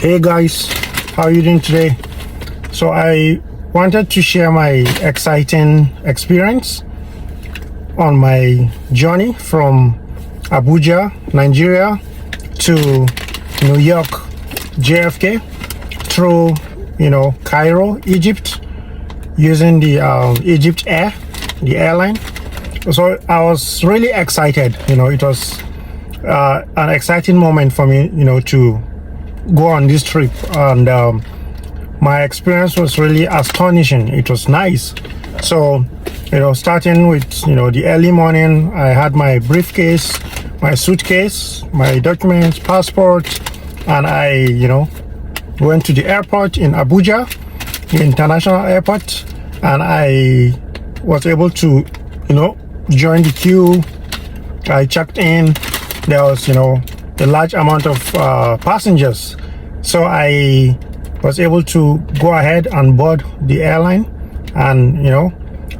Hey guys, how are you doing today? So I wanted to share my exciting experience on my journey from Abuja, Nigeria to New York, JFK, through Cairo, Egypt, using the Egypt Air, the airline. So I was really excited. It was an exciting moment for me, to go on this trip, and my experience was really astonishing. It was nice. So starting with the early morning, I had my briefcase, my suitcase, my documents, passport, and I went to the airport in Abuja, the international airport, and I was able to join the queue. I checked in. There was a large amount of passengers, so I was able to go ahead and board the airline, and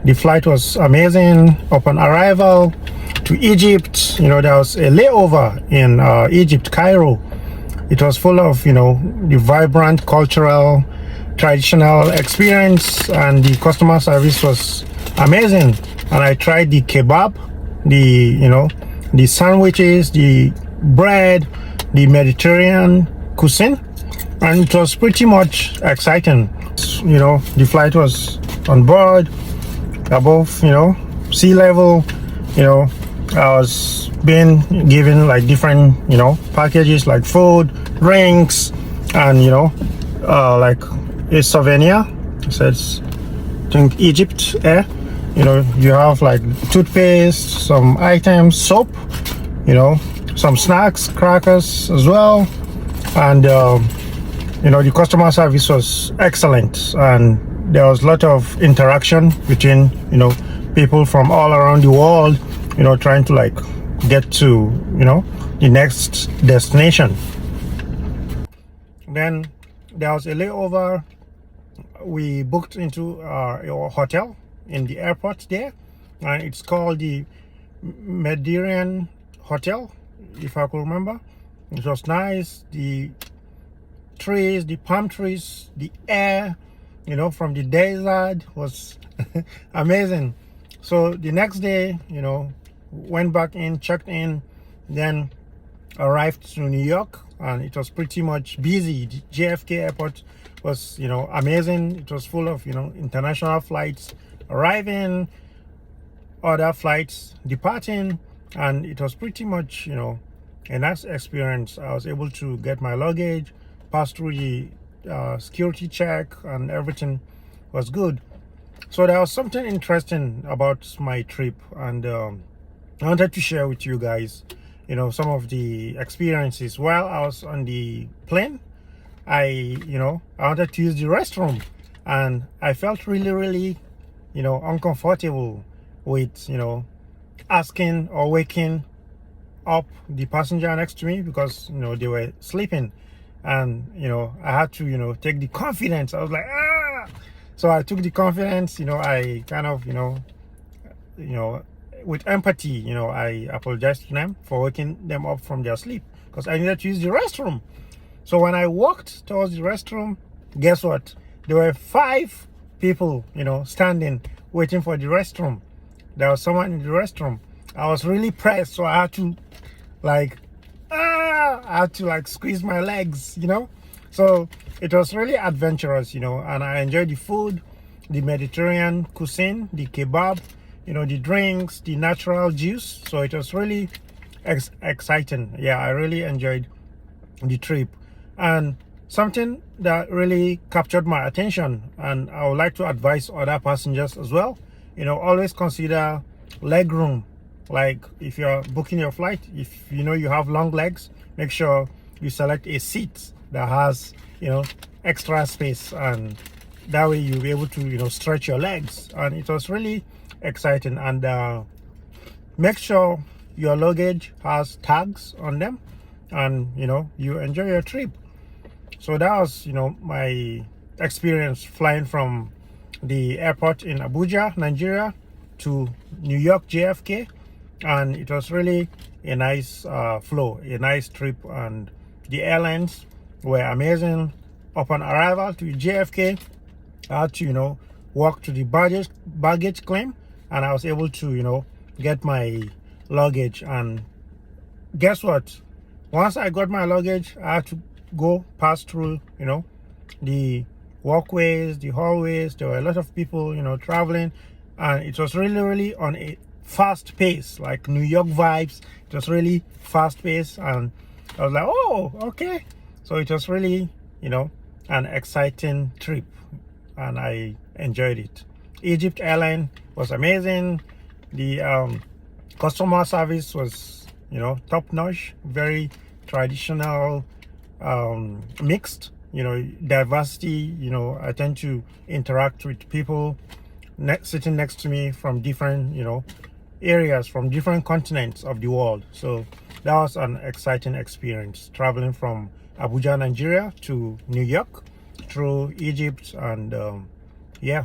the flight was amazing. Upon arrival to Egypt, there was a layover in Egypt, Cairo. It was full of the vibrant cultural, traditional experience, and the customer service was amazing. And I tried the kebab, the sandwiches, the bread, the Mediterranean cuisine, and it was pretty much exciting. The flight was on board, above sea level. I was being given like different packages, like food, drinks, and like a souvenir. It says, I think, Egypt Air. You have like toothpaste, some items, soap, some snacks, crackers as well. And the customer service was excellent, and there was a lot of interaction between people from all around the world, trying to like get to the next destination. Then there was a layover. We booked into a hotel in the airport there, and it's called the Mediterranean Hotel, if I could remember. It was nice. The trees, the palm trees, the air from the desert was amazing. So the next day went back in, checked in, then arrived to New York, and it was pretty much busy. The JFK airport was amazing. It was full of international flights arriving, other flights departing, and it was pretty much a nice experience. I was able to get my luggage, pass through the security check, and everything was good. So there was something interesting about my trip, and I wanted to share with you guys some of the experiences. While I was on the plane, I wanted to use the restroom, and I felt really uncomfortable with asking or waking up the passenger next to me, because they were sleeping, and I had to take the confidence. I was like, so I took the confidence. I kind of with empathy, I apologized to them for waking them up from their sleep, because I needed to use the restroom. So when I walked towards the restroom, guess what? There were 5 people standing waiting for the restroom. There was someone in the restroom. I was really pressed, so I had to squeeze my legs, so it was really adventurous, and I enjoyed the food, the Mediterranean cuisine, the kebab, the drinks, the natural juice. So it was really exciting. Yeah, I really enjoyed the trip. And something that really captured my attention, and I would like to advise other passengers as well, always consider leg room. Like if you're booking your flight, if you have long legs, make sure you select a seat that has extra space, and that way you'll be able to stretch your legs. And it was really exciting. And make sure your luggage has tags on them, and you enjoy your trip. So that was my experience flying from the airport in Abuja, Nigeria, to New York, JFK. And it was really a nice flow, a nice trip, and the airlines were amazing. Upon arrival to JFK, I had to, walk to the baggage claim, and I was able to, get my luggage. And guess what? Once I got my luggage, I had to go pass through, the walkways, the hallways. There were a lot of people, traveling, and it was really, really on a fast pace, like New York vibes. It was really fast pace, and I was like, oh, okay. So it was really, an exciting trip, and I enjoyed it. Egypt Airline was amazing. The customer service was, top notch, very traditional, mixed, diversity. I tend to interact with people sitting next to me from different, areas, from different continents of the world. So that was an exciting experience, traveling from Abuja, Nigeria to New York through Egypt, and yeah.